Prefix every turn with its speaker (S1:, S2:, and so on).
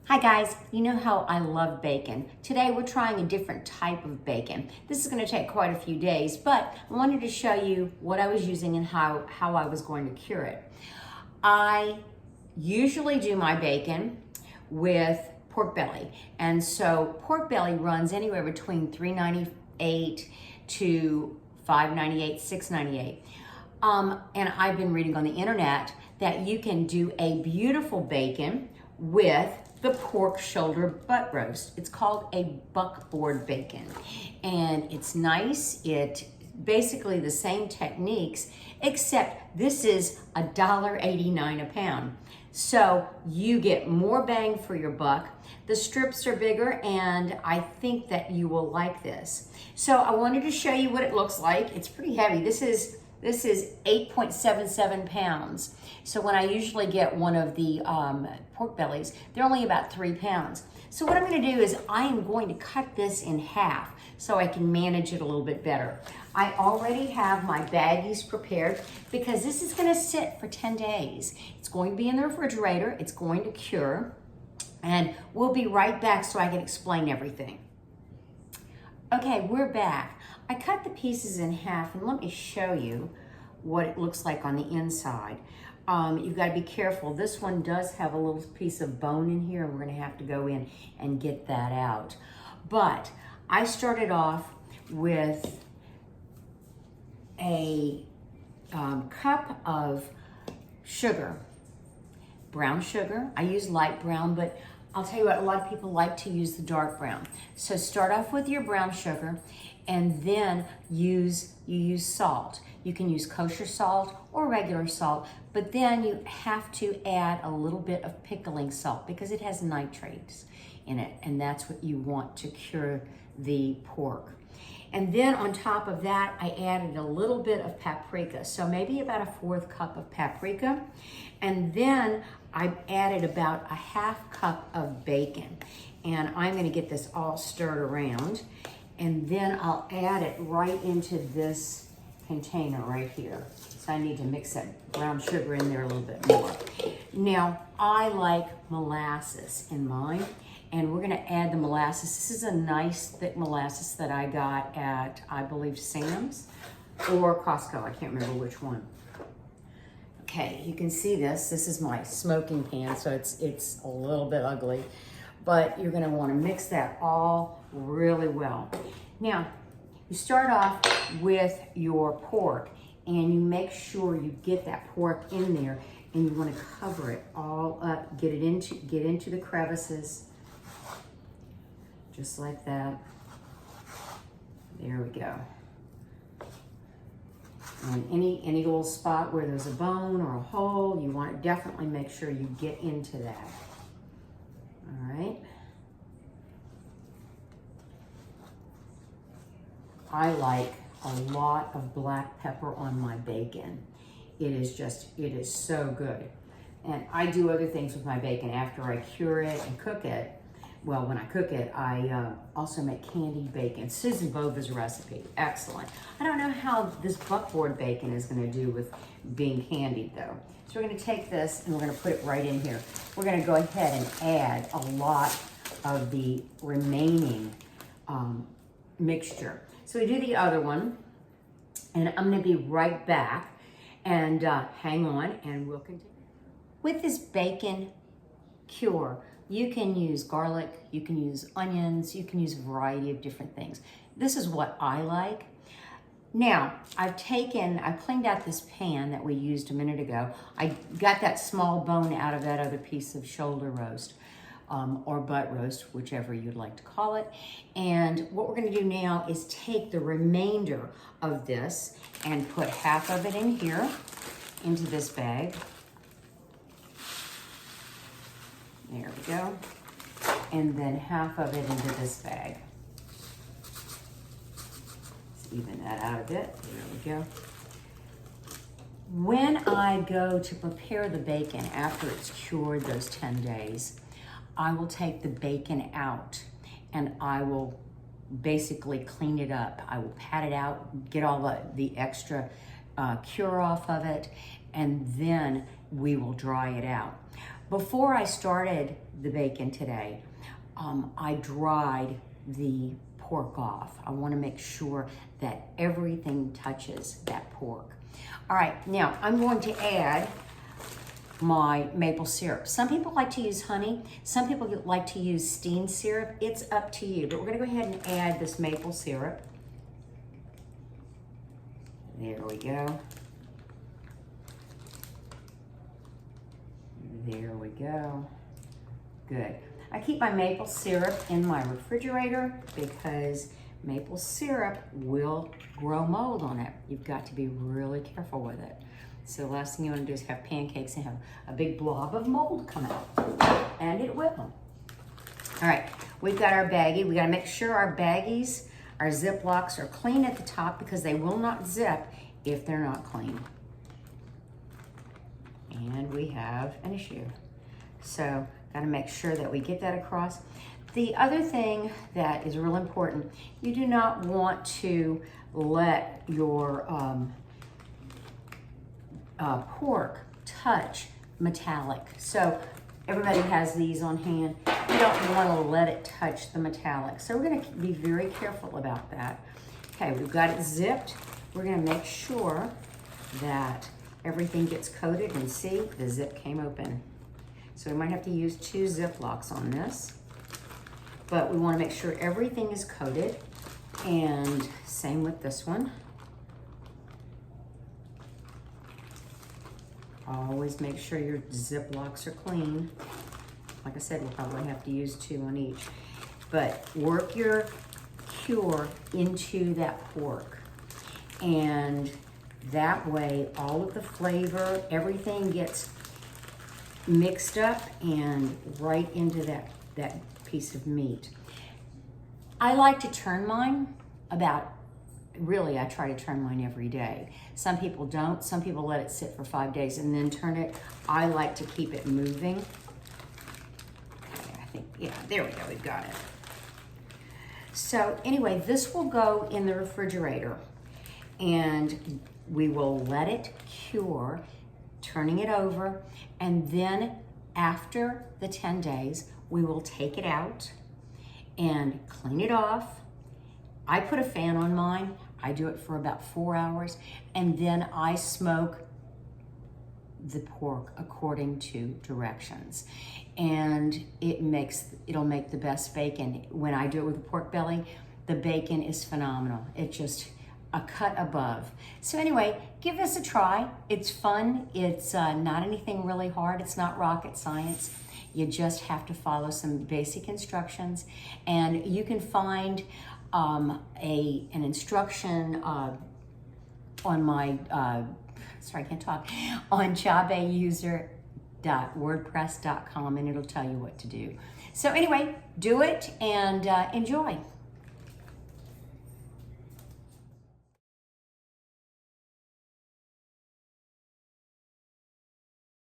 S1: Hi guys, you know how I love bacon. Today we're trying a different type of bacon. This is going to take quite a few days, but I wanted to show you what I was using and how I was going to cure it. I usually do my bacon with pork belly, and so pork belly runs anywhere between $3.98 to $5.98, $6.98. And I've been reading on the internet that you can do a beautiful bacon with the pork shoulder butt roast. It's called a buckboard bacon, and it's nice. It basically the same techniques, except this is $1.89 a pound. So you get more bang for your buck. The strips are bigger, and I think that you will like this. So I wanted to show you what it looks like. It's pretty heavy. This is 8.77 pounds. So when I usually get one of the pork bellies, they're only about 3 pounds. So what I'm gonna do is I am going to cut this in half so I can manage it a little bit better. I already have my baggies prepared because this is gonna sit for 10 days. It's going to be in the refrigerator, it's going to cure, and we'll be right back so I can explain everything. Okay, we're back. I cut the pieces in half, and let me show you what it looks like on the inside. You've got to be careful. This one does have a little piece of bone in here, and we're going to have to go in and get that out. But I started off with a cup of sugar, brown sugar. I use light brown, but I'll tell you what, a lot of people like to use the dark brown. So start off with your brown sugar, and then you use salt. You can use kosher salt or regular salt, but then you have to add a little bit of pickling salt because it has nitrates in it, and that's what you want to cure the pork. And then on top of that, I added a little bit of paprika, so maybe about a 1/4 cup of paprika. And then I added about a 1/2 cup of bacon. And I'm gonna get this all stirred around, and then I'll add it right into this container right here. So I need to mix that brown sugar in there a little bit more. Now, I like molasses in mine, and we're gonna add the molasses. This is a nice thick molasses that I got at, I believe, Sam's or Costco. I can't remember which one. Okay, you can see this. This is my smoking pan, so it's a little bit ugly, but you're gonna wanna mix that all really well. Now, you start off with your pork, and you make sure you get that pork in there, and you wanna cover it all up, get into the crevices, just like that. There we go. And any little spot where there's a bone or a hole, you want to definitely make sure you get into that. All right. I like a lot of black pepper on my bacon. It is so good. And I do other things with my bacon after I cure it and cook it. Well, when I cook it, I also make candied bacon. Susan Bova's recipe, excellent. I don't know how this buckboard bacon is gonna do with being candied though. So we're gonna take this and we're gonna put it right in here. We're gonna go ahead and add a lot of the remaining mixture. So we do the other one, and I'm gonna be right back, and hang on and we'll continue. With this bacon cure, you can use garlic, you can use onions, you can use a variety of different things. This is what I like. Now, I cleaned out this pan that we used a minute ago. I got that small bone out of that other piece of shoulder roast, or butt roast, whichever you'd like to call it. And what we're gonna do now is take the remainder of this and put half of it in here, into this bag. There we go. And then half of it into this bag. Let's even that out a bit. There we go. When I go to prepare the bacon after it's cured those 10 days, I will take the bacon out and I will basically clean it up. I will pat it out, get all the extra cure off of it, and then we will dry it out. Before I started the bacon today, I dried the pork off. I want to make sure that everything touches that pork. All right, now I'm going to add my maple syrup. Some people like to use honey. Some people like to use steamed syrup. It's up to you, but we're gonna go ahead and add this maple syrup. There we go. There we go. Good. I keep my maple syrup in my refrigerator because maple syrup will grow mold on it. You've got to be really careful with it. So the last thing you want to do is have pancakes and have a big blob of mold come out, and it will. All right, we've got our baggie. We got to make sure our baggies, our Ziplocs are clean at the top because they will not zip if they're not clean. And we have an issue. So got to make sure that we get that across. The other thing that is real important, you do not want to let your pork touch metallic. So everybody has these on hand. You don't want to let it touch the metallic. So we're going to be very careful about that. Okay, we've got it zipped. We're going to make sure that everything gets coated, and see, the zip came open. So we might have to use 2 Ziplocs on this, but we want to make sure everything is coated, and same with this one. Always make sure your Ziplocs are clean. Like I said, we'll probably have to use 2 on each. But work your cure into that pork. And that way, all of the flavor, everything gets mixed up and right into that piece of meat. I like to turn mine really, I try to turn mine every day. Some people don't. Some people let it sit for 5 days and then turn it. I like to keep it moving. Okay, I think, yeah, there we go, we've got it. So anyway, this will go in the refrigerator, and we will let it cure, turning it over, and then after the 10 days, we will take it out and clean it off. I put a fan on mine. I do it for about 4 hours, and then I smoke the pork according to directions. And it'll make the best bacon. When I do it with the pork belly, the bacon is phenomenal. It's just a cut above. So anyway, give this a try. It's fun. It's not anything really hard. It's not rocket science. You just have to follow some basic instructions, and you can find an instruction on my, sorry, I can't talk, on jobauser.wordpress.com, and it'll tell you what to do. So anyway, do it and enjoy.